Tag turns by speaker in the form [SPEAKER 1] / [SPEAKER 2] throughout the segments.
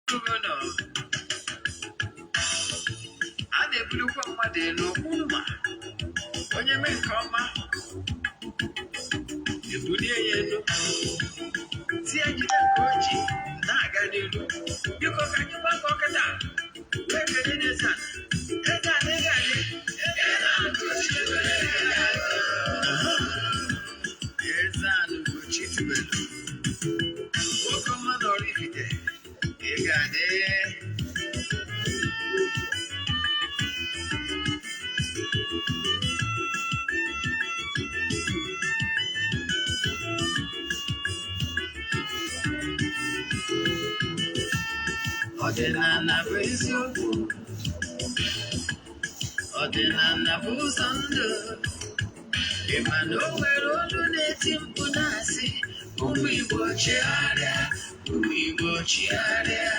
[SPEAKER 1] Gọvanọ a na-ebulukwa mmadụ elu ụma onye mee nke ọma ebulie ya elu tie jide nke o ji na-aga n'elu. Biko ka anyị gbakọ kịta wee kele Eze-Ana. Eze-Ana ị ga-adị Eze-Ana Ugochi tubelu nwoke ọma na oraifite ị ga-adị. Ọdịnala bụ eziokwu, ọdịnala bụ ụzọ ndụ. Ị ma na o nwere olu na-eti mkpu na-asị ụmụ Igbo chigharịa, ụmụ Igbo chigharịa.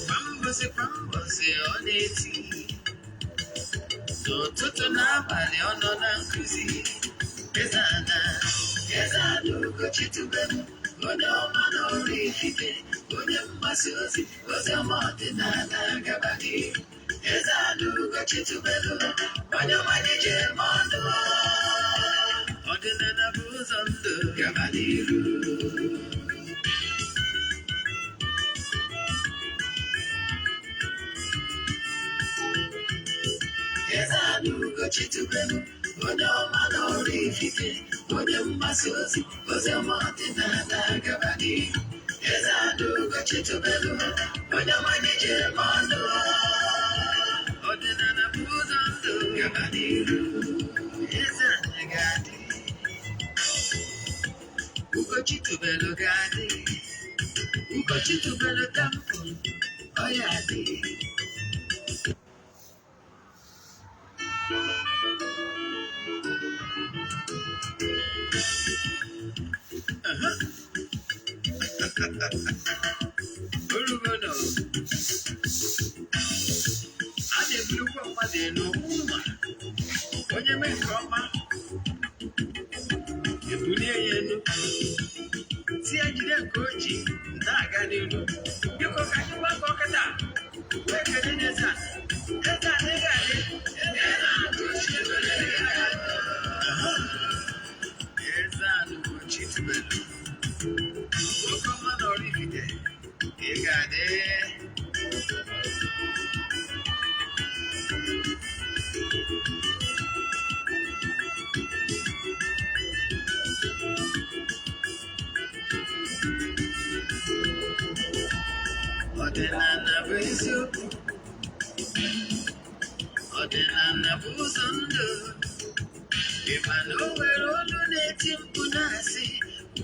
[SPEAKER 1] Kwa mbọsị ọ na-eti, n'ụtụtụ na abalị ọ nọ na nkụzi. Eze-Ana, Eze-Ana Ugochi tubelu onye ọma na oraifite, onye mgbasa ozi ọma ọdịnala gaba n'ihu. Eze-Ana Ugochi tubelu onye ọma na-eje eme ọnụ. Ọdịnala bụ ụzọ ndụ gaba n'ihu. Eze-Ana Ugochi tubelu onye ọma na oraifite, onye mgbasa ozi ọma ọdịnala gaba n'ihu. Eze-Ana Ugochi tubelu onye ọma na-eje eme ọnụ. Ọdịnala bụ ụzọ ndụ gaba n'ihu. Eze-Ana ga-adị, Ugochi tubelu ga-adị, Ugochi tubelu tampụ ọ ya adị. Gọvanọ a na-ebulukwa mmadụ elu ụma onye mee nke ọma ebulie ya elu tie jide nke o ji na-aga n'elu. Biko ka anyị gbakọ kịta wee kele Eze-Ana. Eze-Ana ị ga-adị Eze-Ana Ugochi tubelu nwoke ọma na oraifite ị ga-adị. Ọdịnala bụ eziokwu, ọdịnala bụ ụzọ ndụ. Ị ma na o nwere olu na-eti mkpu na-asị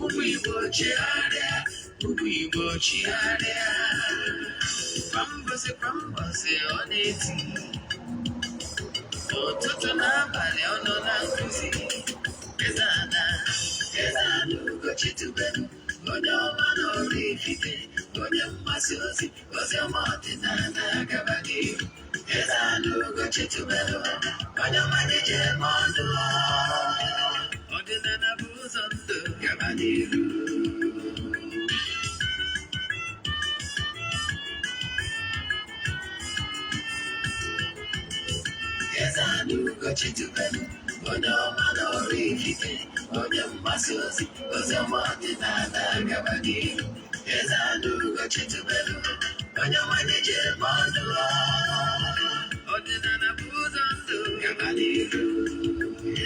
[SPEAKER 1] ụmụ Igbo chigharịa, ụmụ Igbo chigharịa. Kwa mbọsị ọ na-eti, n'ụtụtụ na abalị ọ nọ na nkụzi. Eze-Ana, Eze-Ana Ugochi tubelu onye ọma na oraifite, onye mgbasa ozi ọma ọdịnala gaba n'ihu. Eze-Ana Ugochi tubelu onye ọma na-eje eme ọnụ. Ọdịnala bụ ụzọ ndụ gaba n'ihu. Eze-Ana Ugochi tubelu onye ọma na oraifite, onye mgbasa ozi ọma ọdịnala gaba n'ihu. Eze-Ana Ugochi tubelu onye ọma na-eje eme ọnụ. Ọdịnala bụ ụzọ ndụ gaba n'ihu.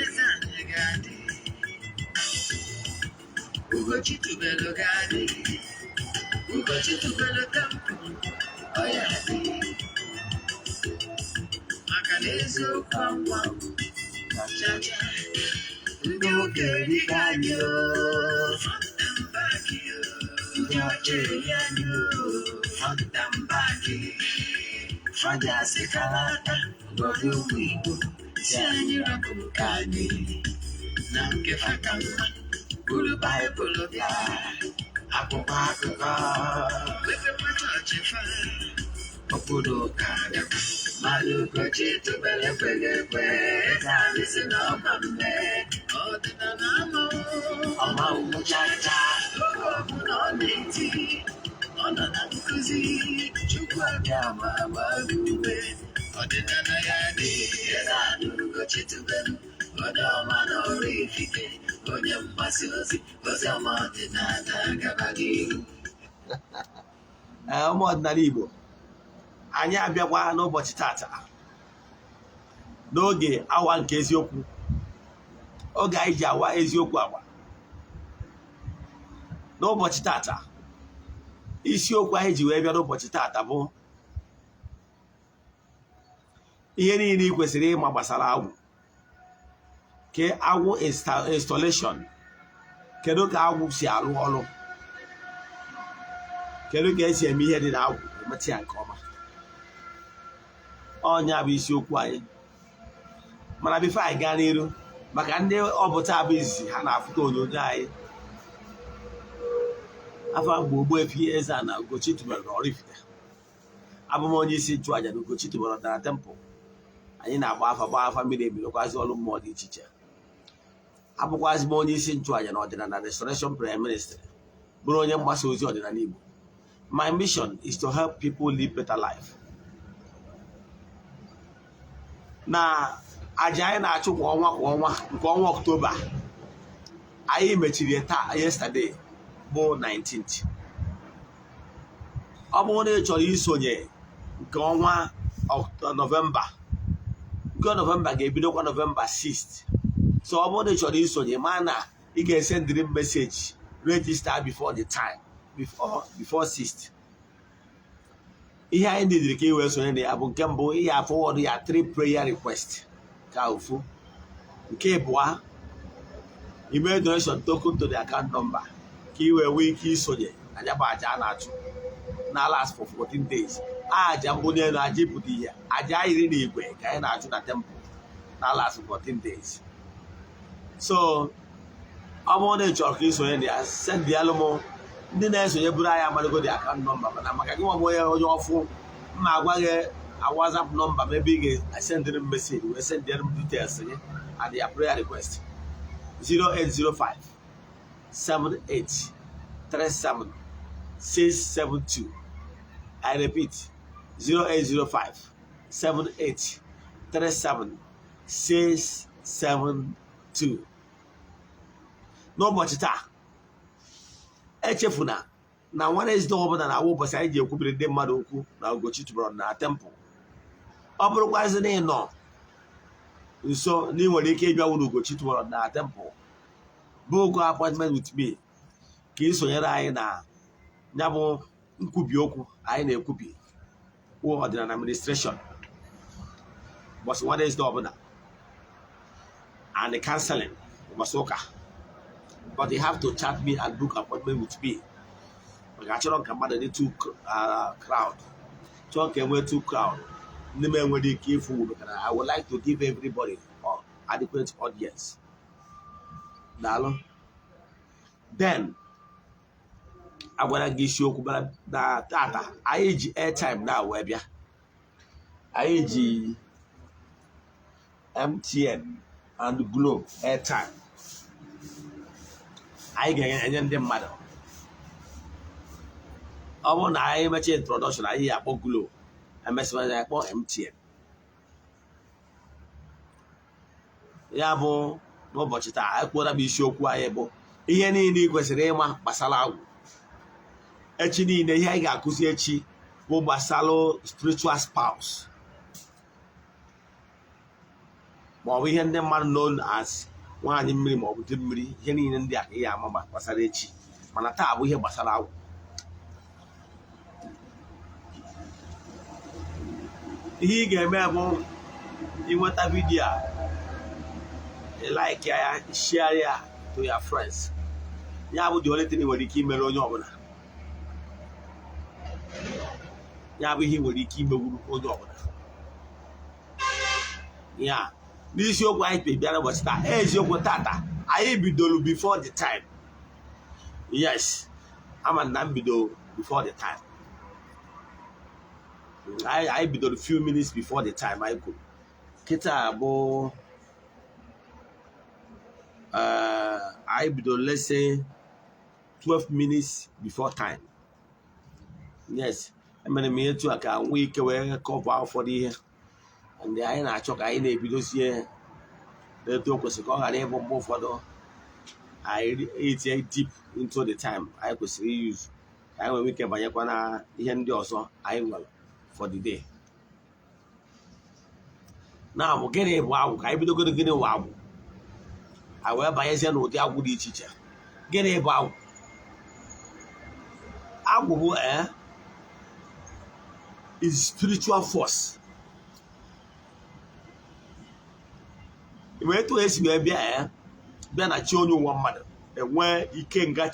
[SPEAKER 1] Eze-Ana ga-adị, Ugochi tubelu ga-adị, Ugochi tubelu tampụ ọ ya adị. Maka na eziokwu anwa chacha ndị oge eriga anyị ndị ọcha eri anyị fọnta mbaki fọdụ asị kara aka ngọzi ụmụ Igbo si anyị rapụ nke anyị na nke faka mma buru Baịbụl bịa akwụkwọ akụkọ wepụkwa chọọchị fa okpuru ụka bịakwa mmadụ Ugochi tubelu ekweghị ekwe. Eze-Ana si n'ọma mme ọdịnala ọma ụmụ chacha oge ọbụla ọ na-eti ọ nọ na kuzi chukwa nyama magube odinana ya di Eze-Ana Ugochi tubelu odoma na oraifite onye mgbasa ozi oziọma ọdịnala gabagị ụmụ ọdịnala Igbo anyị abịakwa n'ụbọchị tata n'oge awa nke eziokwu oge anyị ji awa eziokwu agba n'ụbọchị tata isiokwu anyị ji wee bịa n'ụbọchị tata bụ ihe niile ị kwesịrị ịma gbasara agwụ ke agwụ installation kedu ka agwụ si arụ ọrụ kedu ka esi eme ihe dị na agwụ emeta ya nke ọma ọnya bụ isiokwu anyị mana bifo anyị gaa n'iru maka ndị ọbụta abụ izizi ha na-afụta onyonyo anyị afọ mgbe Ogbuefi EZE-ANA Ugochi tubelu na oraifite abụ m onye isi nchụaja na Ugochi tubelu na tempụl anyị na-agba afa mmiri ebilokwazi ọrụ mmụọ dị iche iche abụkwazi m onye isi nchụaja na ọdịnala restoration prayer ministry bụrụ onye mgbasa ozi ọdịnala Igbo. My mission is to help people live better life. Na aja anyị na-achụ kwa ọnwa nke ọnwa Ọktoba anyị mechiri taa yesterday bụ 19th. Ọ bụrụ na ị chọrọ isonye nke ọnwa Nọvemba, nke Nọvemba ga-ebidokwa Nọvemba 6th. So ọ bụrụ na ị chọrọ isonye ma na ị ga-esendịrị m meseji register before the time before 6th. Ihe anyị ndidiri ka ị wee sonye na ya bụ nke mbụ ihe afọwọdụ ya 3 prayer request ka ofu. Nke abụọ email donation token to the account number ka ị wee nwee ike isonye aja bụ aja a na-achụ na last for 14 days. Aja mbụ n'elu aja ịpụta ihe aja iri na igwe ka anyị na-achụ na temple na last 14 days. So ọ bụrụ na ị chọrọ ka isonye na ya send ya m ndị na-esonye bụrụ anyị amaligo dị account number mana maka gị nwa onye ọfụ mma agwa gị WhatsApp nọmba m ebe ị ga-esendịrị m meseji wee sendịrị m details gị and ya prayer request 0805 78 37 672. I repeat 0805 78 37 672. N'ụbọchị taa echefuna na Wednesday ọbụla na-awụ ụbọchị anyị ji ekwubiri ndị mmadụ okwu na Ugochi tubelu na tempụl. Ọ bụrụkwazị na ị nọ nso na ị nwere ike ịbịa wuru Ugochi tubelu na tempụl book appointment with me ka ị sonyere anyị na ya bụ nkwubi okwu anyị na-ekwubi ọdịnala administration ụbọchị Wednesday ọbụla and the counseling ụbọchị ụka. But you have to chat me and book appointment with me. Maka achọrọ ka mmadụ dị crowd. Chọrọ ka enwee 2 crowd. Ndị m enwere ike ịfụ maka I would like to give everybody adequate audience. Daalụ. Then agwara gị isiokwu bara na tata anyị ji airtime na wee bịa. Anyị ji MTN and Glo airtime. Anyị ga-enye ndị mmadụ. Ọ bụrụ na anyị mechaa introduction anyị akpọ Glo emesịa anyị akpọ MTN. Ya bụ n'ụbọchị taa anyị kwuola m isiokwu anyị bụ ihe niile ị kwesịrị ịma gbasara agwụ. Echi niile ihe anyị ga-akụzi echi bụ gbasara spiritual spouse maọbụ ihe ndị mmadụ known as nwaanyị mmiri maọbụ dị mmiri. Ihe niile ndị a ka ị ga-ama gbasara echi mana taa bụ ihe gbasara agwụ. Ihe ị ga-eme bụ ịnweta vidiyo a like ya share ya to your friends. Ya bụ the only thing nwere ike imere onye ọbụla. Ya bụ ihe nwere ike imewuru onye ọbụla. Ya n'isiokwu anyị bịara ụbọchị taa eziokwu tata anyị bidoro before the time. Yes, ama na mbido before the time. I bidoro few minutes before the time I go. Kita bụ I bidoro let's say 12 minutes before time. Yes, emere m etu a ka nwee ike wee kọva ụfọdụ ihe ndị anyị na-achọ ka anyị na-ebidozie etu o kwesịrị ka ọ ghara ịbụ mgbe ụfọdụ anyị etinye deep into the time anyị kwesịrị iyuzu ka anyị nwere ike banyekwa na ihe ndị ọzọ anyị nwere for the day. Na bụ gịnị bụ agwụ? Ka anyị bidogoro gịnị bụ agwụ, anyị wee banyezie n'ụdị agwụ dị iche iche. Gịnị bụ agwụ? Agwụ bụ is spiritual force. Etu esi wee bịa na chi onye ụwa mmadụ enwe ikenga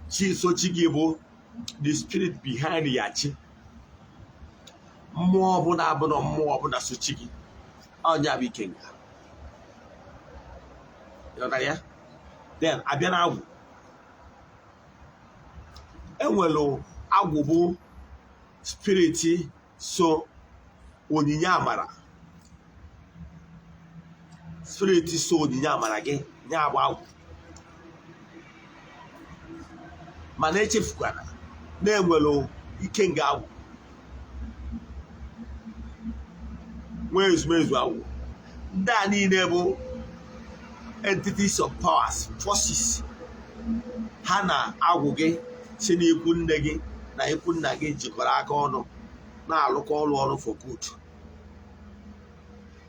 [SPEAKER 1] chi so chi gị bụ the spirit behind ya chi. Mmụọ ọbụla abụna mmụọ ọbụla so chi gị, ọnya bụ ikenga. Ịghọtara ya? Then abịa na agwụ. Enwelu agwụ bụ spiriti so onyinye amara. Spiriti so onyinye amara gị nye agba agwụ. Mana echefukwana na-enwelu ikenga agwụ, nwee ezumezu agwụ. Ndị a niile bụ entities of powers, forces. Ha na agwụ gị si n'ikwu nne gị na ikwu nna gị jikọrọ aka ọnụ na-alụkọ ọrụ for good.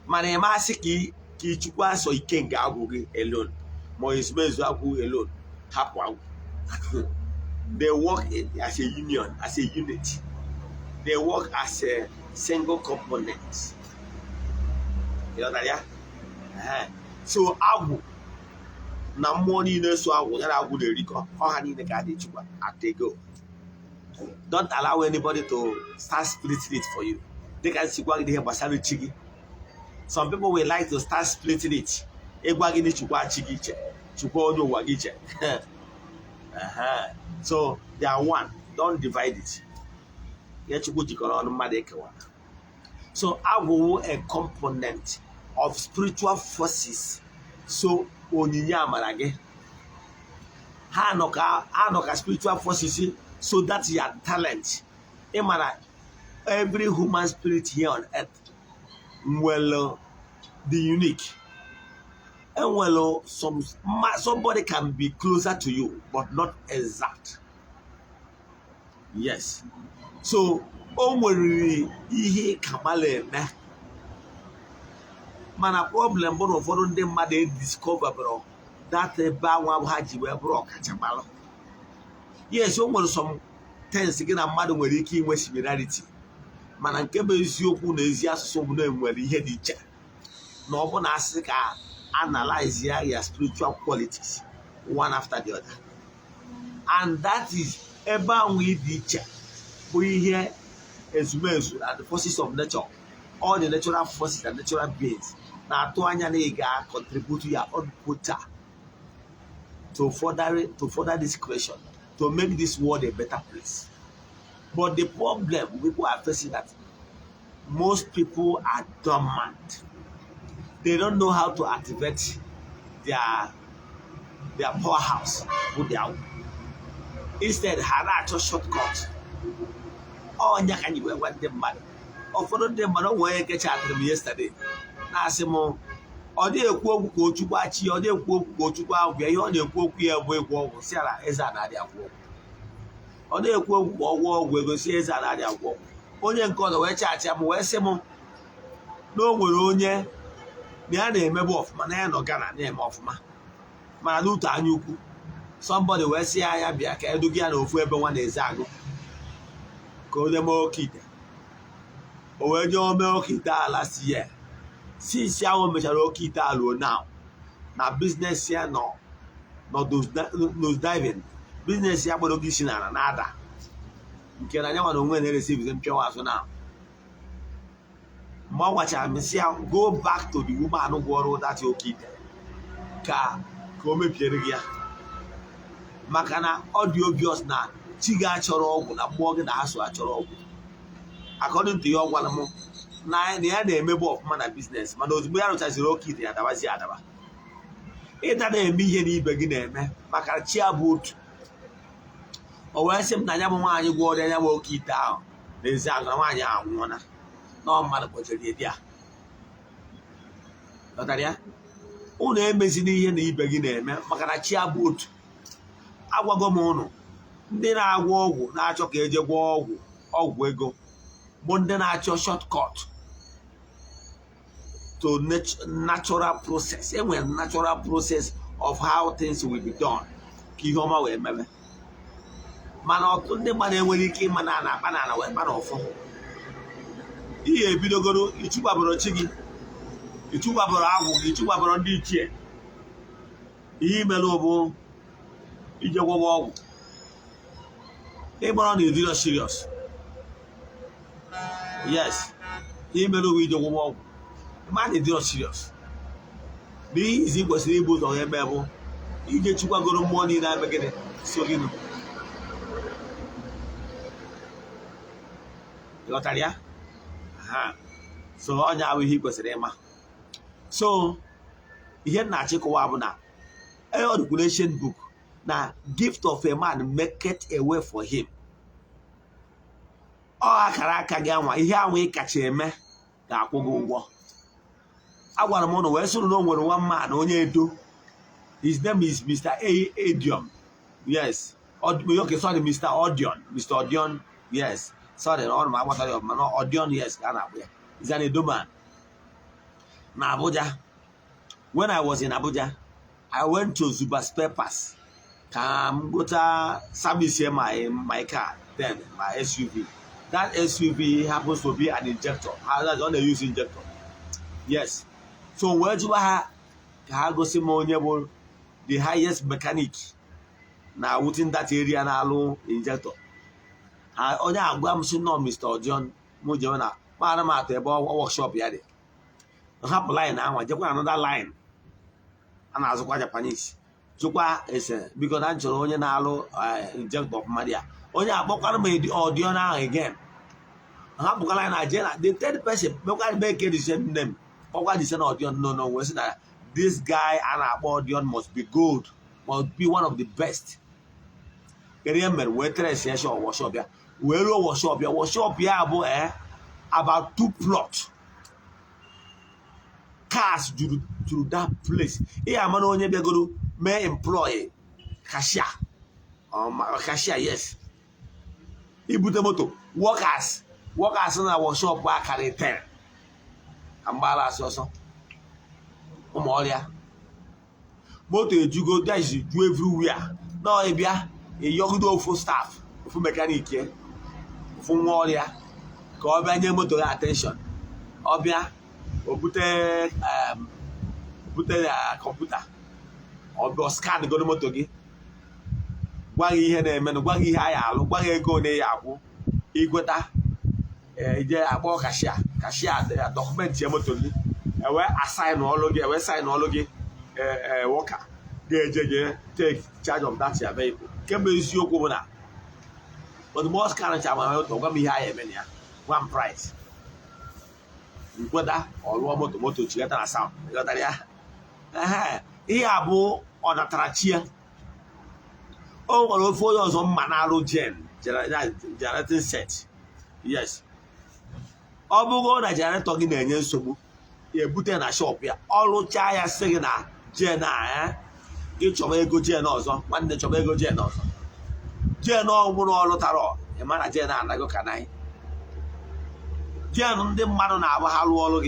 [SPEAKER 1] Mana ị masị ka ichukwu asọ ikenga agwụ gị alone ma ezumezu agwụ alone, hapụ agwụ. They work as a union, as a unit. They work as a single component. You know that? So agwụ na mmụọ niile so agwụ ya na agwụ na-erikọ, ọha niile ka adị chukwa atego. Don't allow anybody to start splitting it for you. They can see what they have basari chigi. Some people will like to start splitting it. Egwagini chukwa chigi che, chukwa onyo wagiche. So they are one. Don't divide it. So agwụ a component of spiritual forces. So onyinye amara gị. Ha nọ ka spiritual forces. So that's your talent. Every human spirit here on earth, well, the unique. And well, somebody can be closer to you, but not exact. Yes. So, onwere ihe kamale me. Mana problem bụ na ụfọdụ ndị mmadụ discover bro that ebe anwa ha ji wee bụrụ ọkachamara. Yes, o nwere some things gị na mmadụ nwere ike inwe similarity. Mana nke bụ eziokwu na ezi asụsụ bụ na enwere ihe dị iche. Na ọ bụ na asị ka analyze your spiritual qualities one after the other. And that is ebe anwe dị iche bụ ihe ezumezu and the forces of nature, all the natural forces and natural beings na-atụ anya na ị ga-contribute to your own quota to further this creation, to make this world a better place. But the problem people are facing that most people are dormant. They don't know how to activate their powerhouse with their own. Instead, have a shortcut. Oh, you can you want them money? Or for them, but where get out of them yesterday. Now, Simon, or they go to watch you, or they go to go out, you only go here, we go, Sarah EZE-ANA Ugochi. Or they go war, we go see EZE-ANA Ugochi. Only call the way chat, I'm where Simon. No, we're only. The name of man no Ghana name of Maluta Anyuku. Somebody will say I am Biaka Edugian of everyone is Agwu. Call them all kid. Or when your milk last year. Since your Mesharo now. Now business here no. Not those diving. Business here, but Ogisina and Ada. You can never know when they receive them pure as now. Go back to the woman who borrowed that your kid. Come Pierre. Makana audio obvious na Chiga Choro na Morgan Aswa Choro. According to your one among 9 years, they member of man and business. Man, those bears as your kid, and I was the other. It had a million beginner, Makachia boot. o wee sị m na ya bụ nwaanyị gwọrọ ya bụ oke ite ahụ n'ezi agụ na nwaanyị ahụ nwụọna na mmadụ kpọchiri edi a ghọtara ya. Unu emezina ihe na ibe gị na-eme maka na chi abụ otu. Agwago m ụnụ ndị na-agwọ ọgwụ na-achọ ka eje gwọọ ọgwụ ego bụ ndị na-achọ shortcut to natural process. Enwere natural process of how things will be done ka ihe ọma wee mebe. Mana ọtụtụ ndị mmadụ enwere ike ịma na akpa na ala wee kpa n'ọfọ. Ihe ebidogoro ichukwaboro chi gị, ichukwaboro agwụ gị, ichukwaboro ndị ichie. Ihe imelu bụ ije gwọwa ọgwụ. Ịgbọrọ na ịdịrọ serious. Yes, ihe imelu bụ ije gwọwa ọgwụ. Man ịdịrọ serious. N'ihe izi kwesịrị ịbụ ụzọ eme bụ ije chukwagoro mmụọ niile abegide so gị nụ. Ghọtara ya? So onye ahụ ihe ị kwesịrị ịma. So ihe na-achịkọwa bụ na Revelation book na gift of a man maketh a way for him. Ọ akara aka gị anwa ihe anwa ị kacha eme ga-akwụ gị ụgwọ. Agwara m ụnụ wee sụrụ na o nwere nwa mma na onye Edo. His name is Mr. Adion. Yes. Okay, sorry, Mr. Odion. Mr. Odion, yes. Sorry, no, I'm not Odion, yes. He's an Edo man. Na Abuja. When I was in Abuja, I went to Zuba Spare Parts. Go to service here my car, then my SUV. That SUV happens to be an injector. That's only use injector. Yes. So where do I go see the highest mechanic now within that area na injector? Only I'm saying no, Mr. John Mujona. Madam at the workshop yard. I have a line now. I just want another line. And I was quite Japanese. Chukwa is because I'm only now injector of Maria. Only I book made the audio now again. I have a line again. The third person, look at make it the same name. Or the same audio. No, we said that this guy and our audion must be good, must be one of the best. Remember, we're workshop here. We're workshop here about 2 plots. Cars to that place. Here, I'm only going to may employ cashier. Cashier, yes. Ibutemoto workers in our workshop work at 10. Ambala also. Omolia. Moto you go there is do everywhere. No, ebia a young for staff, for mechanic here, for Molia. Go banya moto attention. Obia, or put a computer. Or scan go to motogi. Wang he had a man, wang he high, wang go near Agwu, Equata, a cashier, document Yamotoli, and where assign all of you, assign all of you, worker. Take charge of that vehicle. Can be your governor. But the most current time I want me higher many one price. Whether or what motor to get a sound. Here on a trachea. Oh, 4 years on Manalo generating set. Yes. Obugo na generator talking in a sobu. You put in a shop here. All chaya saying, Jenna, each of a good gen also, one day of a good gen also. Jen all taro, a man at Jenna and I go canai. Jen, the man on our halo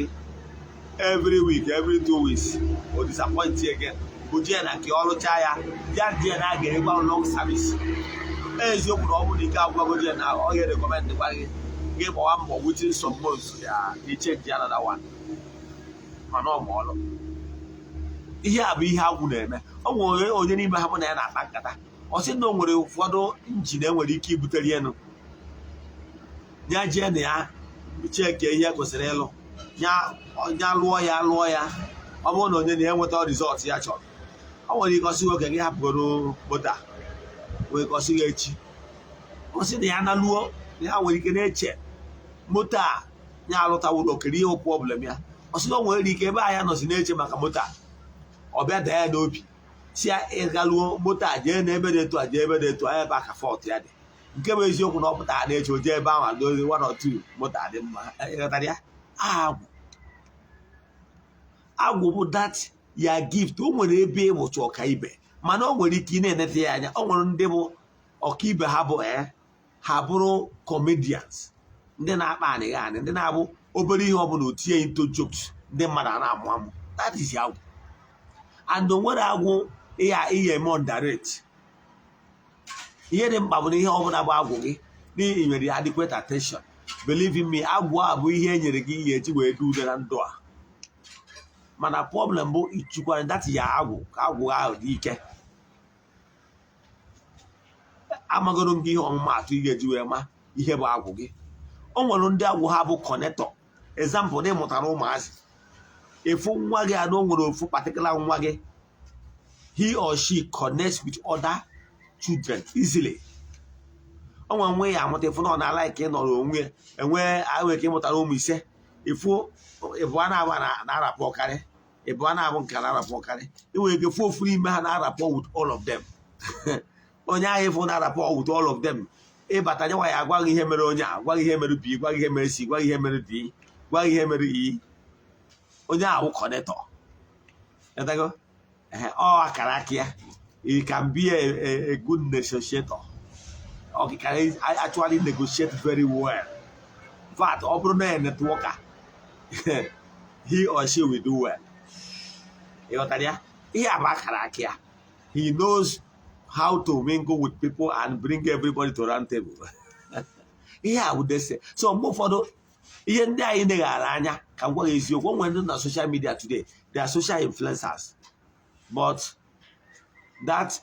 [SPEAKER 1] every week, every 2 weeks, or disappoint you again. Jen and Kiolo Chaya, Jan Jenna gave one long service. As you could only go Jen now, all you recommend the body. Give one more within some months, he checked the other one. No more. Here be how good name. Oh, you need to have an attack. Or say no more for engineer when you keep Butaliano. Ya Jenia, check here, Coserello. Ya lawyer. I won't know any without results. Ya chop. How will you consider can have go butter? We consider it. Consider the analuo, ya will you check. Mota, ya lot would look real problem. Ya. Or no way you can buy a nature Makamota. Or better, no. See, a galuo, mota, jen, never to a jabber to a back a 40. nke bụ eziokwu na ọ pụtara na-eche oje ebe ahụ dozi one or two moto adị mma ịghọtara ya. Agwụ bụ that ya gift. O nwere ebe ịbụcha ọkaibe mana o nwere ike ị na-enete ya anya. O nwere ndị bụ ọkaibe ha bụ ha bụrụ comedians, ndị na-akpa anịghị anị, ndị na-abụ obere ihe ọbụla otinye into jokes ndị mmadụ a na-amụ amụ. That is agwụ. And o nwere agwụ ihe eme underrate. Ihe dị mkpa bụ na ihe ọbụla bụ agwụ gị n'ihi nwere adequate attention. Believe in me, agwụ a bụ ihe e nyere gị ihe eji wee dị ude na ndụ a. Mana problem bụ ichukwara dati ya agwụ ka agwụ ahụ dị ike. Amagoro m gị ihe ọmụmatụ ị ga-eji wee ma ihe bụ agwụ gị. O nwere ndị agwụ ha bụ connector. Example, na ịmụtara ụmụazị. Efu nwa gị anụ nwere ofu particular nwa gị, he or she connects with other children easily. O nwere nwe ya amụta efu na ọ na-ala ike ịnọrọ onwe enwe ahụ ike ịmụtara ụmụ ise. Efu ịbụ a na-abụ na-arapụ ọkarị, ịbụ a na-abụ nke na-arapụ ọkarị. Enwere ike ofu ime ha na-arapụ with all of them. Onye ahụ efu na-arapụ with all of them. Ịbata nyewa ya agwaghị ihe mere onye a, gwaghị ihe mere B, gwaghị ihe mere C, gwaghị ihe mere D, gwaghị ihe mere E. Onye ahụ connector. Ọ akara aka ya. He can be a good negotiator. Or he can actually negotiate very well. In fact, ọ bụrụ na networker, he or she will do well. Ịghọtara ya? Ihe a bụ akara aka ya. He knows how to mingle with people and bring everybody to round table. Ihe a bụ dese. So mgbe ụfọdụ ihe ndị anyị neghara anya ka m gwa gị eziokwu. O nwere ndị na social media today, they are social influencers, but that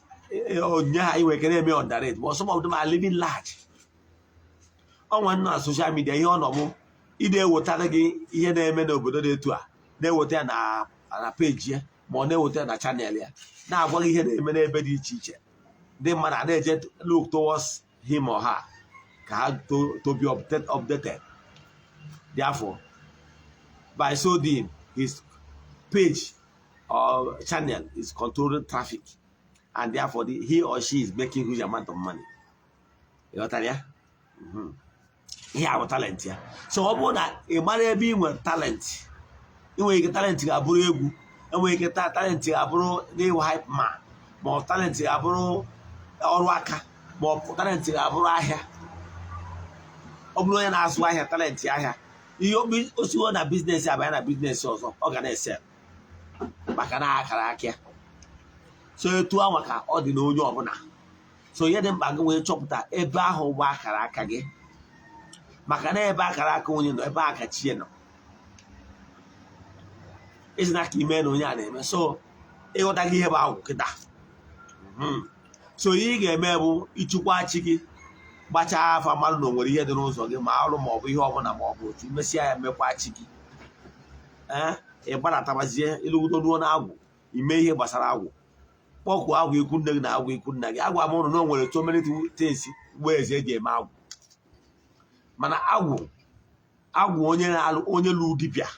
[SPEAKER 1] onye ha iwe kere eme underrate, but some of them are living large. O nwere ndị na social media ihe ọ nọ bụ ị na-ewetara gị ihe na-eme n'obodo dị etu a, na-eweta ya na page ya ma ọ na-eweta ya na channel ya, na-agwa gị ihe na-eme n'ebe dị iche iche. Ndị mmadụ a na-eje look towards him or her ka ha to be updated. Therefore, by so doing, his page or channel is controlling traffic, and therefore he or she is making huge amount of money. You know what I mean? He have talent here. So ọ bụrụ na ị mara ebe ị nwere talent, ị nwere ike talent ga-abụrụ egwu, enwere ike talent ga-abụrụ n'ịwụ hype man, ma ọ talent ga-abụrụ ọrụ aka, ma ọ talent ga-abụrụ ahịa. Ọ bụrụ onye na-azụ ahịa, talent ahịa, ihe osiwo na biznes abịa na biznes ọzọ, ọ ga na-ese maka na akara aka ya. So etu ahụ ka ọ dị na onye ọbụla. So ihe dị mkpa gị wee chọpụta ebe ahụ bụ akara aka gị, maka na ebe akara aka onye nọ, ebe aka chie nọ. Ezi na ka ime na onye a na-eme. So ịghọta gị ihe bụ agwụ kịta. So ihe ị ga-eme bụ ịchịkwa chi gị, gbachaa afa mmadụ na o nwere ihe dị n'ụzọ gị, ma ọrụ ma ọ bụ ihe ọbụla ma ọ bụ otu mesịa ya mekwa chi gị. Ị gbaratabazie ịlụgodo ruo na agwụ, ime ihe gbasara agwụ. Kpọkwuo agwụ ikwu nne gị na agwụ ikwu nna gị. Agwa m ụnụ na o nwere so many things mgbe eze eji eme agwụ. Mana agwụ onye lụrụ dibịa.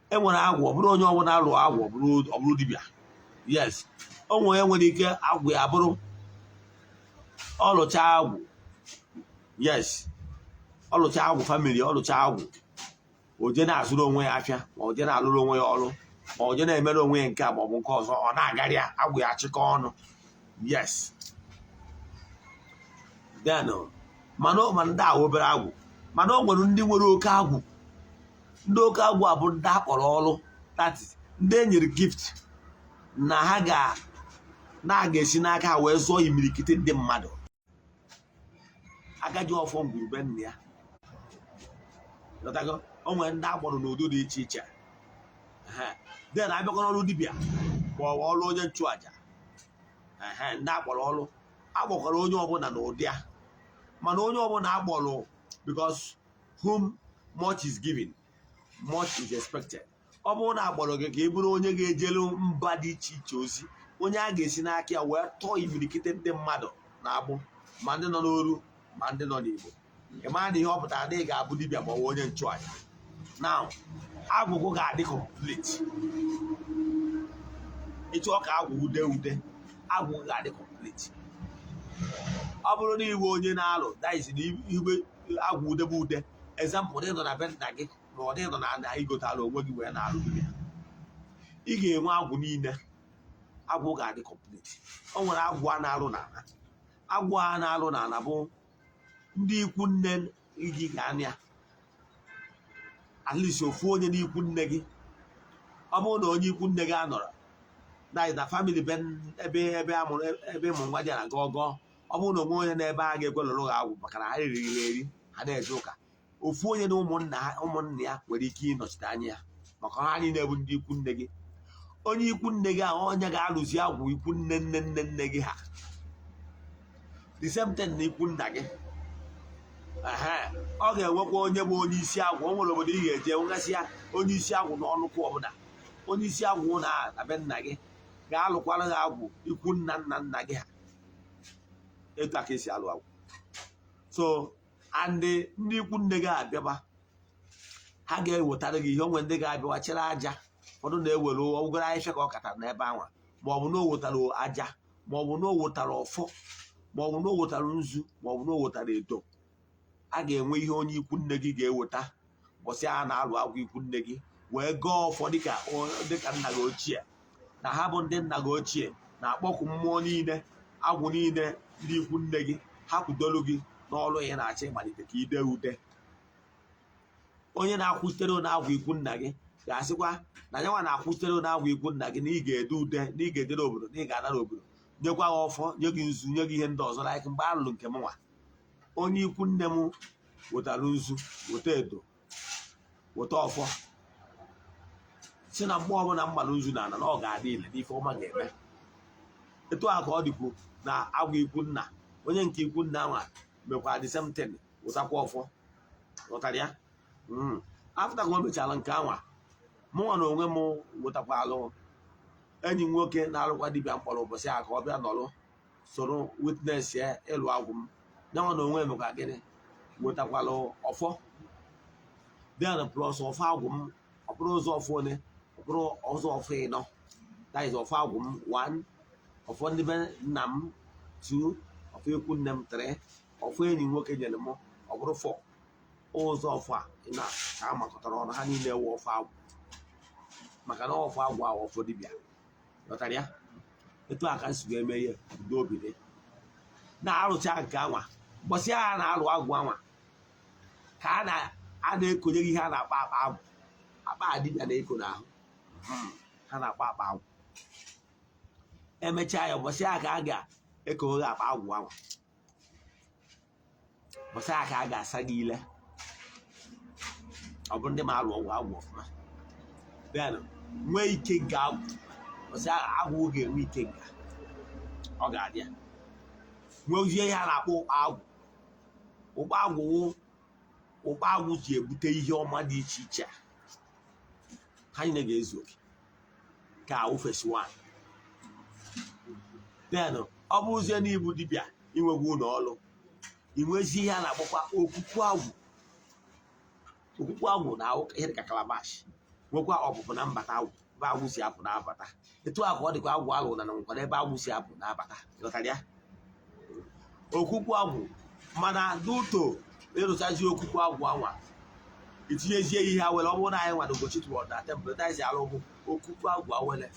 [SPEAKER 1] E nwere agwụ, ọ bụrụ onye ọbụla alụ agwụ ọ bụrụ dibịa. Yes, o nwere ike agwụ ya bụrụ ọlụcha agwụ. Yes, ọlụcha agwụ family, ọlụcha agwụ oje na-azụrụ onwe ya afịa, ma oje na-alụrụ onwe ya ọrụ, ma oje na-emere onwe ya nke a ma ọ bụ nke ọzọ, ọ na-agarị ya agwụ ya achịkọ ọnụ. Yes, then mana ndị a obere agwụ. Mana o nwere ndị nwere oke agwụ. Ndị oke agwụ a bụ ndị akpọrọ ọrụ, that is ndị e nyere gift na ha ga-esi n'aka ha wee zụọ imirikiti ndị mmadụ. Agaghị ọfọ ngwurube nna ya. O nwere ndị agbọrọ n'udo dị iche iche. Den abịakọ n'ọrụ dibịa ma ọ bụ ọrụ onye nchụaja. Ndị akpọrọ ọrụ agbọkọrọ onye ọbụla n'ụdị a. Mana onye ọbụla agbọrọ, because whom much is given, much is expected. Ọ bụrụ na agbọrọ gị ka ị bụrụ onye ga-ejelu mba dị iche iche ozi, onye a ga-esi n'aka ya wee tọọ imirikite ndị mmadụ na-agbụ, ma ndị nọ n'oru ma ndị nọ n'Igbo. Ị mara na ihe ọ pụtara na ị ga-abụ dibịa ma ọ bụ onye nchụaja. Now, agwụgwụ ga-adị complete. Ịchọ ka agwụ ude agwụ ga-adị complete. ọ bụrụ na iwe onye na-alụ daizi na igwe agwụ udebe ude example dị nọ na be nna gị ma ọ dị nọ na igotala onwe gị wee na-alụ gị ị ga-enwe agwụ niile agwụ ga-adị complete. O nwere agwụ a na-alụ n'ala agwụ a na-alụ n'ala bụ ndị ikwu nne gị ga-anị ya at least ofu onye n'ikwu nne gị. Ọ bụrụ na onye ikwu nne gị anọrọ na family be ebe amụrụ ebe ịmụ nwa dị na gọgọ, ọ bụrụ na onwe onye n'ebe a ga-ekwe lụrụ ha agwụ maka na ha riri eri ha na-eje ụka, ofu onye na ụmụnna ya nwere ike ịnọchite anya ya maka ha niile bụ ndị ikwu nne gị. Onye ikwu nne gị ahụ onye ga-alụzi agwụ ikwu nne nne nne nne gị ha the same thing na ikwu nna gị. Ọ ga-enwekwa onye bụ onye isi agwụ. O nwere obodo ị ga-eje ngasị ya onye isi agwụ n'ọnụkwụ ọbụla. Onye isi agwụ na be nna gị ga-alụkwara ha agwụ ikwu nna nna nna gị ha. Etu a ka esi alụ agwụ. So ndị ikwu nne gị abịaba ha ga-ewetara gị ihe. Onwe ndị ga-abịawa chere aja, ụfọdụ na-ewere ogoro ahịfịa ka ọ katara n'ebe anwa, maọbụ na o wetara aja, maọbụ na o wetara ọfọ, maọbụ na o wetara nzu, maọbụ na o wetara edo. A ga-enwe ihe onye ikwu nne gị ga-eweta ụbọchị a na-alụ agwụ ikwu nne gị wee gọọ ọfọ dịka nna gị ochie na ha bụ ndị nna gị ochie na-akpọku mmụọ niile agwụ niile ndị ikwu nne gị ha kwudolu gị n'ọrụ ya na-achọ ịmalite ka ide ude. Onye na-akwụtere na-agwụ ikwu nna gị ga-asịkwa na nyanwa na-akwụtere na-agwụ ikwu nna gị na ị ga-ede ude, na ị ga-edere obodo, na ị ga-anara obodo, nyekwa ha ọfọ, nye gị nzu, nye gị ihe ndị ọzọ like mgbe a lụrụ nke m nwa. Onye ikwu nne m wetara nzu, weta edo, weta ọfọ, si na mgbe ọbụla mgbalụ nzu na ana na ọ ga-adị ile n'ife ọma ga-eme. Etu a ka ọ dịkwu na agwụ ikwu nna. Onye nke ikwu nna nwa mekwa the same thing, wetakwa ọfọ. Ghọtara ya? Afta ka o mechara nke anwa, mụnwa na onwe m wetakwa alụ enyi m nwoke na-alụkwa dibịa mkpọrọ ụbọchị a ka ọ bịa nọrọ soro witness ya ịlụ agwụ m. Nyanwa na onwe mekwa gịnị wetakwalụ ọfọ then plus ọfọ agwụ m. Ọ bụrụ ụzọ ọfọ one, ọ bụrụ ụzọ ọfọ ịnọ. That is ọfọ agwụ m 1, ọfọ ndị be nna m 2, ọfọ ikwu nne m 3, ọfọ enyi nwoke nyere m ọ bụrụ 4. Ụzọ ọfọ a na ka a makọtara ọnụ ha niile wụ ọfọ agwụ maka na ọfọ agwụ ahụ ọfọ dibịa. Ghọtara ya? Etu a ka m si wee mee ihe udo obi dị na-arụcha nke anwa. Ụbọchị a na-alụ agwụ anwa ka a na-ekonye gị ihe a na-akpa akpa agwụ. Akpa dibịa na-eko n'ahụ ha na-akpa akpa agwụ. Emechaa ya ụbọchị a ka a ga-ekoghe akpa agwụ anwa. Ụbọchị a ka a ga-asa gị ile. Ọ bụrụ ndị ma alụ ọgwụ agwụ ọfụma then nwee ike nga agwụ. Ụbọchị agwụ ga-enwe ike nga ọ ga-adị ya. Nwezie ihe a na-akpọ ụkpa agwụ. Ụkpa agwụ ji ebute ihe ọma dị iche iche ha niile ga-ezu oke ka ofesi 1. Then ọ bụrụzie na ibu dibịa inwegwu ụlọ ọrụ, inwezi ihe a na-akpọkwa okwukwu agwụ. Okwukwu agwụ na ihe dịka kalabash nwekwa ọpụpụ na mbata agwụ ebe agwụ si apụ na-abata. Etu a ka ọ dịkwa agwụ alụ na nkwado ebe agwụ si apụ na-abata. Ghọtara ya? Okwukwu agwụ mana n'uto ịrụchazi okwukwu agwụ anwa itinyezie ihe awele. Ọ bụrụ na anyị nwa na Ugochi tụrụ na tempụl taịzi alụ bụ okwukwu agwụ awele.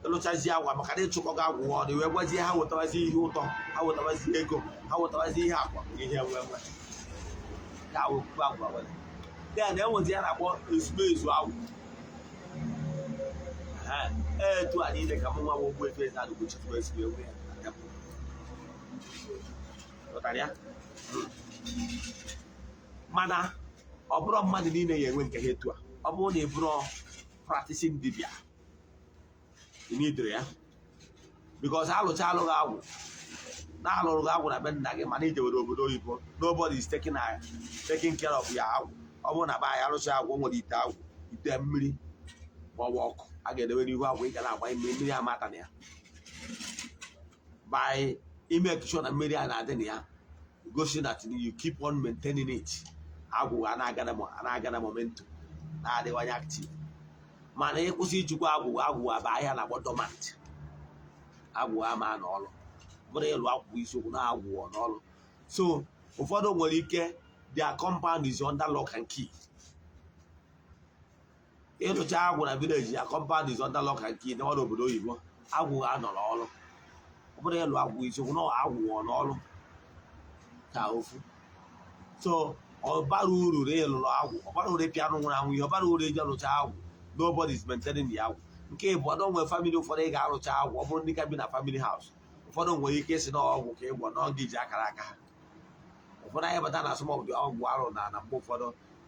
[SPEAKER 1] Ịlụchazi agwa maka na ịchụkọ gị agwụ ọnụ wee gwazie ha wetawazi ihe ụtọ, ha wetawazi ego, ha wetawazi ihe akwa ihe nwe ka okwukwu agwụ awele. Then enwezi ya na-akpọ ezumezu agwụ. Etu a niile ka m nwa bụ Ogbuefi EZE-ANA Ugochi tụrụ esi wee nwee ya na tempụl. Ghọtara ya? Mana ọ bụrụ mmadụ niile ya enwe nke ha etu a. Ọ bụrụ na ị bụrụ practicing dibịa inidere ya because alụcha alụghị agwụ na-alụrụ gị agwụ na be nna gị mana ijewere obodo oyibo nobody is taking care of ya agwụ. Ọ bụrụ na be anyị alụcha agwụ nwere ite agwụ, ite mmiri maọbụ ọkụ a ga-edewe n'ihu agwụ. Ị ga na-agba mmiri amata na ya by ime sure na mmiri a na-adị na ya gosi that you keep on maintaining it. Agwụ a na-aga na momentum na-adịwanye active. Mana ịkwụsị ijikwa agwụ abụ ahịa na-akpọ dormant. Agwụ ama n'ọrụ bụrụ ịlụ agwụ isiokwu na agwụ n'ọrụ. So ụfọdụ nwere ike their compound is under lock and key. Ịlụcha agwụ na village ya compound is under lock and key n'ọrụ obodo oyibo agwụ anọ n'ọrụ. Ọ bụrụ ịlụ agwụ isiokwu na agwụ n'ọrụ ka ofu. So ọ bara uru ịlụrụ agwụ, ọ bara uru ịpịa anụ nwụrụ anwụ ihe, ọ bara uru iji alụcha agwụ. Nobody is maintaining the agwụ. Nke bụ ọdọ nwere family ụfọdụ ị ga-arụcha agwụ ọ bụrụ ndị ka bi na family house. Ụfọdụ nwere ike isi na ọgwụ ka ịgwọ na ọgụ iji akara aka ha. Ụfọdụ anyị bata na asọmpi ọgwụ arụ na mgbe ụfọdụ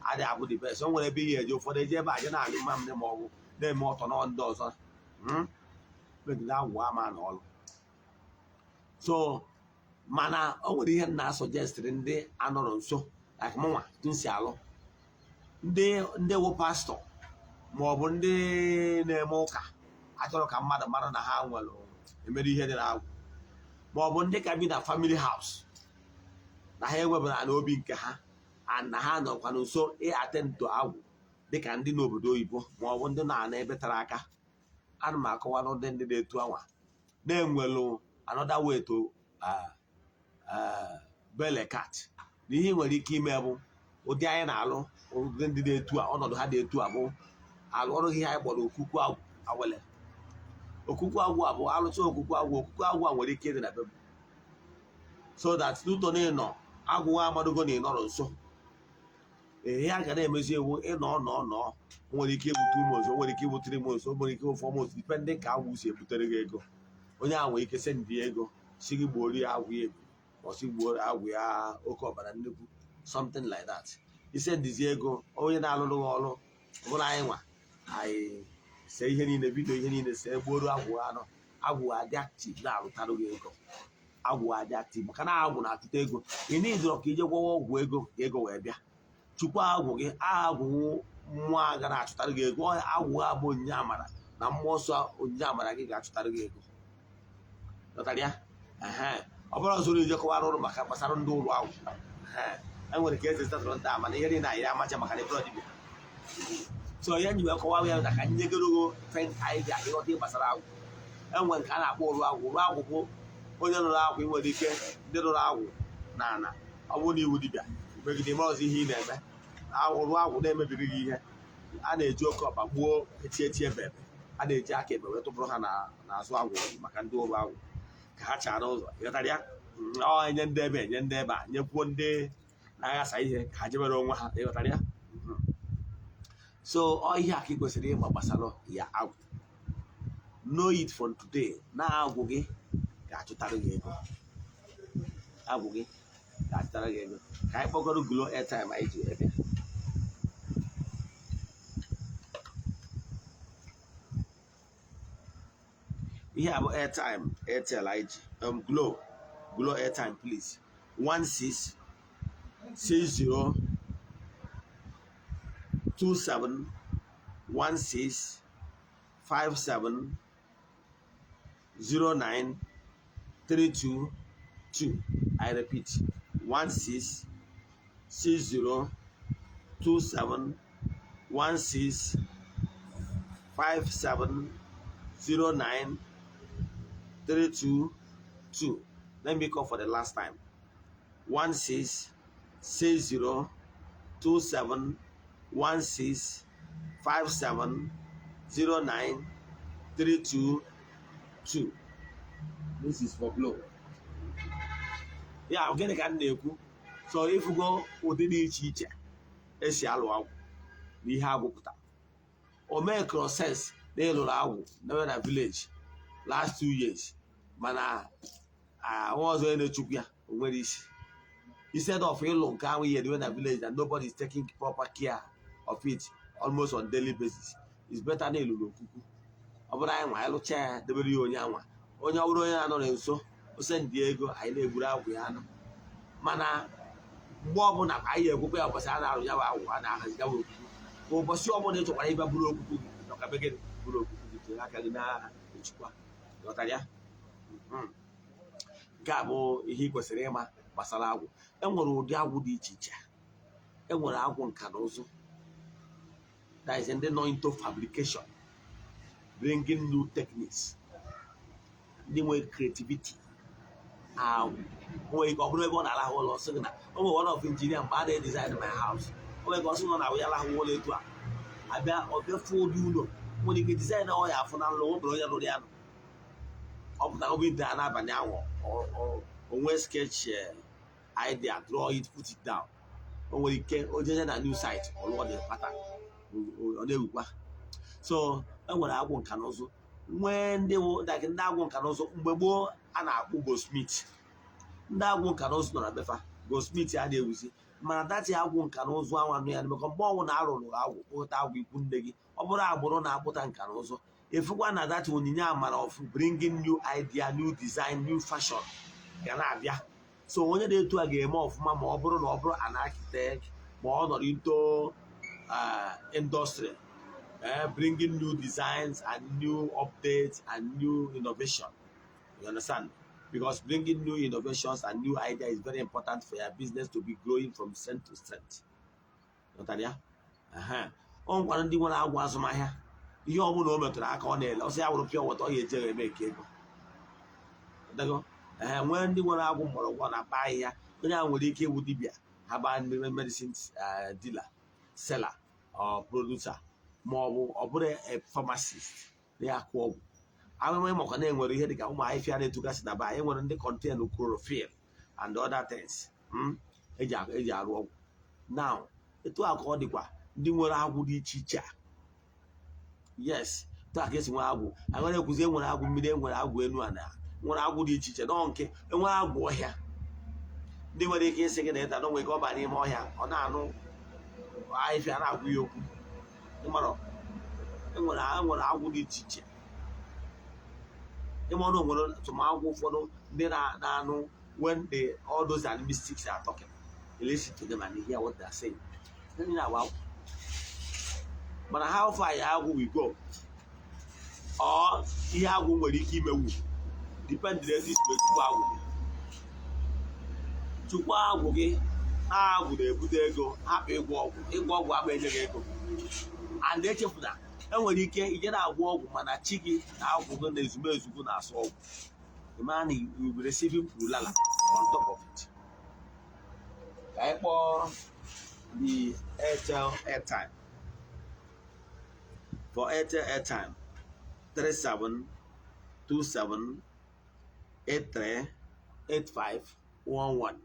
[SPEAKER 1] adịghị abụ the best. O nwere ebe ihe eji ụfọdụ eji ebe aje na-alụ mma m ma ọgwụ na-eme ọtọ na ndị ọzọ megide agwụ ama na ọrụ. So mana o nwere ihe na-asọjestịrị ndị anọrọ nso like mụnwa nsi alụ ndị wụ pastọ ma ọ bụ ndị na-eme ụka achọrọ ka mmadụ mara na ha nwere emere ihe dị n'agwụ, ma ọ bụ ndị ka bi na family house na ha ewebara n'obi nke ha na ha nọkwa nso ịatendụ agwụ dịka ndị n'obodo oyibo ma ọ bụ ndị na-ana ebe tara aka. Ana m akọwa n'ụdị ndị na-etu anwa na-enwelu another way to bele cat na ihe nwere ike ime bụ ụdị anyị na-alụ ụdị ndị na-etu a ọnọdụ ha na-etu a bụ alụ ọrụ ihe anyị kpọrọ okwukwu agwụ awele. Okwukwu agwụ a bụ alụcha okwukwu agwụ a nwere ike ịdị na be so that n'ụtọ na ịnọ agwụ amadogo na ịnọrọ nso ihe a ga na-emezi ewu ịnọ nwere ike ibute ume ozo, nwere ike ibutere ime ozo, nwere ike ofe ọmụzụ dipendị ka agwụ si ebutere gị ego. Onye ahụ nwere ike sendị ego si gị gbuo ya agwụ ya ebu ọsi gbuo agwụ ya oke ọbara nnukwu something like that. Isendizi ego onye na-alụrụ gị ọrụ ọbụla anyị nwa anyị see ihe niile bido ihe niile see gboro agwụ anọ agwụ adị active na-alụtarụ gị ego. Agwụ adị active maka na agwụ na-atụta ego. Ị na-edoro ka ije gwọwa ọgwụ ego ka ego wee bịa chukwu agwụ gị agwụ mmụọ aga na-achụtara gị ego. Agwụ ha bụ onyinye amara na mmụọ nsọ onyinye amara gị ga-achụtara gị ego. Lọtara ya ọ bụrụ ọzọ ije kọwara ụrụ maka gbasara ndị ụlọ agwụ enwere ka eze statụrụ ndị ama na ihe niile anyị amacha maka na ebe ọdịbịa. So ya nyi wee kọwa ya na ka nyegorogo fen anyị bịa ịghọta gbasara agwụ. Enwere nke a na-akpọ ụlọ agwụ. Ụlọ agwụ bụ onye lụrụ agwụ. Ị nwere ike ndị lụrụ agwụ na ana ọ bụrụ na iwu dibịa megide ime ọzọ ihe ị na-eme ụlọ agwụ na-emebiri gị ihe. A na-eji oke ọkpa gbuo eti ebe a na-eji aka ebe wee tụpụrụ ha n'azụ agwụ maka ndị ụlọ agwụ ka ha chara ụzọ. Ịghọtara ya enye ndị ebe a nyekwuo ndị na-aghasa ihe ka ha jebere onwe ha. Ịghọtara ya. So ọ ihe a ka ị kwesịrị ịma gbasara ya agwụ. Know it from today na agwụ gị ga-achụtara gị ego. Agwụ gị ga-achụtara gị ego. Ka anyị kpọgoro Glo airtime anyị ji ebe ihe a bụ airtime Airtel anyị ji Glo airtime please 16602716570932. I repeat 16602716570932. Let me call for the last time. 16602716570932. This is for Glo. Ya gịnị ka m na-ekwu? So ifugo ụdị dị iche iche esi alụ agwụ na ihe agwụ pụtara. O mee process na ịlụrụ agwụ na village last 2 years mana nwa ọzọ onye na-echukwu ya o nwere isi. Instead of ịlụ nke ahụ ihe dị na village and nobody is taking proper care of it almost on daily basis, it's better na ịlụrụ okwukwu. Ọ bụrụ anyị nwa anyị lụcha ya debere ya onye anwa onye ọ bụrụ onye na-anọ nso ose ndị ego anyị na-egburu agwụ ya anọ. Mana mgbe ọbụla anyị ekwukwe ya ụbọchị a na-arụ ya bụ agwụ a na-ahazi ya bụ okwukwu. Ka ụbọchị ọbụla ị chọkwara ịbịa bụrụ okwukwu gị nọkabe gị bụrụ okwukwu gị tinye aka gị na-echukwa. Ghọtara ya. Nke a bụ ihe ị kwesịrị ịma gbasara agwụ. Enwere ụdị agwụ dị iche iche. Enwere agwụ nka na ụzụ, that is ndị nọ into fabrication, bringing new techniques, ndị nwere creativity,
[SPEAKER 2] onwe ike ọ bụrụ ebe ọ na-alahụ ụlọ sị gị na o nwere one of engineer mgbe a na-design my house o nwere ka ọ sị nọ na ya lahụ ụlọ etu a abịa ọbịa fụ ụdị ụlọ nwere ike design ọ ya afụ na nlọ nwebere onye lụrụ ya nọ ọ pụtara obi dị a n'abalị ahụ onwe sketch idea draw it put it down o nwere ike o jeje na new site ọ lụọ dị pata ọ na-ewukwa so e nwere agwụ nka na ụzụ nwee ndị agwụ nka na ụzụ mgbe gboo a na-akpụ goldsmith ndị agwụ nka na ụzụ nọ na befa goldsmith a na-ewuzi mana dati agwụ nka na ụzụ anwa nụ ya mekọ mgbe ọnwụ na-arụrụ agwụ kpụta agwụ ikwu nne gị ọ bụrụ agbụrụ na-akpụta nka na ụzụ efukwa na dati onyinye amara of bringing new idea new design new fashion ga na-abịa so onye na-etu a ga-eme ọfụma ma ọ bụrụ na ọ bụrụ an architect ma ọ nọrọ into industry bringing new designs and new updates and new innovation. You understand? Because bringing new innovations and new ideas is very important for your business to be growing from strength to strength. Ọ nkwara ndị nwere agwụ azụmahịa ihe ọ bụla o metụrụ aka ọ na-ele ọsọ ya wụrụ pịa wọta ọ ya eje eme ka ego nwee ndị nwere agwụ mgbọrọgwụ na-akpa ahịhịa onye ahụ nwere ike ịwụ dibịa ha gbaa ndị medicine dealer seller or producer ma ọ bụrụ pharmacist na-akụ ọgwụ ahụhụ maka na-enwere ihe dịka ụmụ ahịhịa na-etugasị na ba enwere ndị contain chlorophyll and other things eji arụ ọgwụ now etu a ka ọ dịkwa ndị nwere agwụ dị iche iche yes etu a ka esi nwere agwụ agara ekwuzi enwere agwụ mmiri enwere agwụ enu a na nwere agwụ dị iche iche nọ nke enwere agwụ ọhịa ndị nwere ike ịsị gị na ịta n'onwe gị ọba n'ime ọhịa ọ na-anụ ahịhịa na-agwụ ya okwu ịmara enwere agwụ dị iche iche ịmara onwere tụmagwụ ụfọdụ ndị na-anụ when all those mystics are talking you listen to them and you hear what they are saying mana how far ya agwụ we go ọ ihe agwụ nwere ike imewu depend na ezi chukwu agwụ chukwu agwụ gị na agwụ na-ebute ego hapụ ịgwọ ọgwụ agba enyeghị ego and echefuna enwere ike ije na-agwọ ọgwụ mana chi gị na agwụ gị na ezumezu gị na-asụ ọgwụ ịmana you will receive lala on top of it. Ka anyị kpọọ the Airtel airtime for Airtel airtime 3727838511.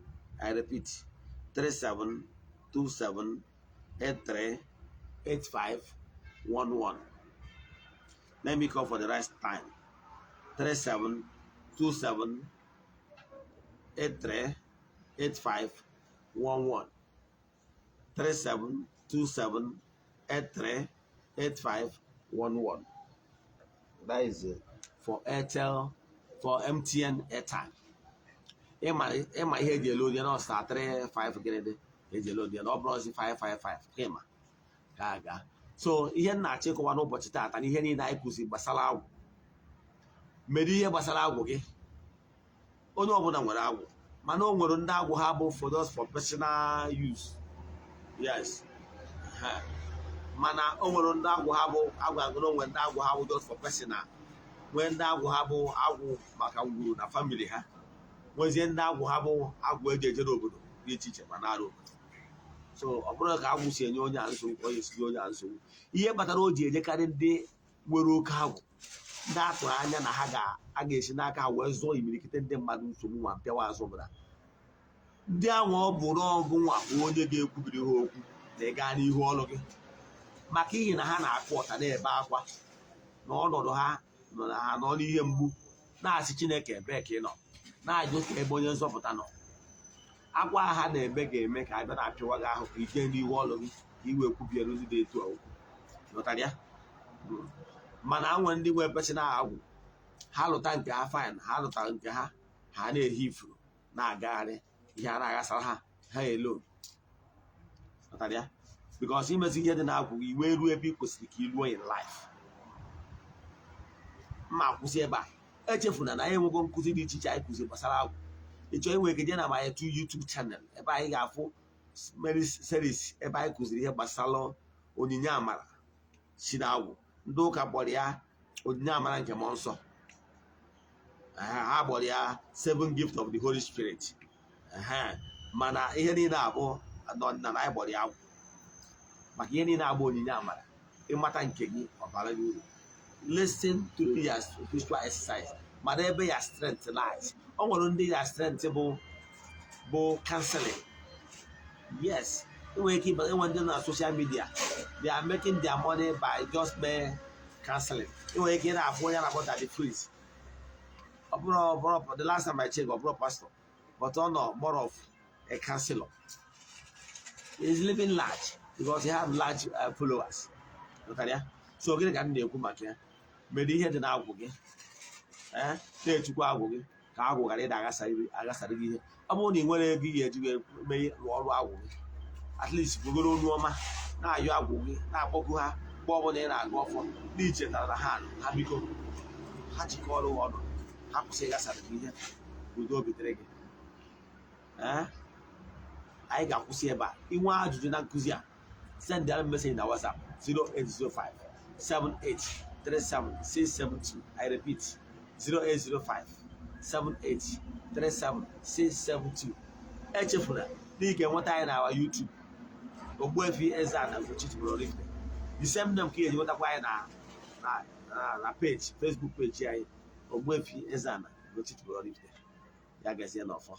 [SPEAKER 2] I repeat 3727838511. Let me call for the right time. 3727838511. 3727838511. That is for Airtel, for MTN airtime. Ịma ihe eji elu dị na ọsta 35 gịnị eji elu dị na ọ bụrụ ozi 555 ịma ka aga. So ihe nna achịkọwa n'ụbọchị taata na ihe niile anyị kụzi gbasara agwụ. Mere ihe gbasara agwụ gị. Onye ọbụla nwere agwụ mana o nwere ndị agwụ ha bụ for personal use. Yes. Mana o nwere ndị agwụ ha bụ agwụ onwe ndị agwụ ha bụ just for personal. Nwee ndị agwụ ha bụ agwụ maka ngwuru na family ha. Nwezie ndị agwụ ha bụ agwụ eji eje n'obodo dị iche iche ma na-arụ obodo. So ọ bụrụ ka agwụ si enye onye a nsogbu onye si onye a nsogbu ihe kpatara o ji ejekarị ndị nwere oke agwụ ndị atụrụ anya na ha ga-esi n'aka ha wee zụọ imirikite ndị mmadụ nsogbu ma mpịawa azụ bụla ndị ahụ ọ bụ n'ọgụ nwa bụ onye ga-ekwubiri ha okwu na ịga n'ihu ọrụ gị maka ihi na ha na-akụ ọta na-ebe akwa na ọnọdụ ha nọ na ha nọ n'ihe mgbu na-asị Chineke ebee ka ị nọ na-ajụ ka ebe onye nzọpụta nọ akwa ha na-eme ga-eme ka abịa na-apịwa gị ahụ ka ije n'ihu ọrụ gị ka iwe kwubiere ozi dị etu okwu lụtara ya mana nwere ndị nwe pesina agwụ ha lụta nke ha fine ha lụtara nke ha na-ehi ifuru na-agagharị ihe a na-aghasara ha elo lụtara ya because imezi ihe dị na-agwụ iwe ruo ebe ị kwesịrị ka iruo in life mma kwụsị ebe a echefuna na anyị enwego nkụzi dị iche iche anyị kụzi gbasara agwụ ịchọ inwe ike je na my YouTube channel ebe anyị ga-afụ many series ebe anyị kụziri ihe gbasara onyinye amara si na agwụ ndị ụka kpọrọ ya onyinye amara nke mmụọ nsọ ha gbọrọ ya 7 gift of the Holy Spirit. Mana ihe niile abụ na anyị gbọrọ ya agwụ maka ihe niile abụ onyinye amara. Ịmata nke gị ọbara gị uru. Listen to your spiritual exercise. Mana ebe ya strength lies. Ọ nwere ndị ya strength bụ counseling. Yes, enwere ike ịnwe ndị na social media, they are making their money by just mere counseling. Enwere ike na-afụ onye na-akpọ Daddy Freeze. The last time I checked, ọ pastor, but no, more of a counselor. He's living large because he have large followers. Okay, so gịnị ka m na-ekwu maka ya? Mgbe ihe dị n'agwụ gị, na-echukwa agwụ gị ka agwụ ghara ịda aghasara gị ihe. Ọ bụrụ na ị nwere ego ị ga-eji mee ọrụ agwụ gị, at least bugoro onu ọma na-ayọ agwụ gị, na-akpọku ha mgbe ọbụla ị na-agụ ọfọ, n'ichetara na ha biko ha jikọọ ọrụ ọnụ, ha kwụsị ịghasara gị ihe, udo obi dịrị gị. Anyị ga-akwụsị ebe a. Inwe ajụjụ na nkụzi a, send them message na WhatsApp 0805 7837672. I repeat, 0805 7837672. Echefuna na ị ga-enweta anyị na YouTube Ogbuefi EZE-ANA Ugochi. The same name ka ị ga-enwetakwa anyị na page, Facebook page anyị Ogbuefi EZE-ANA Ugochi. Ya gazie n'ọfọ.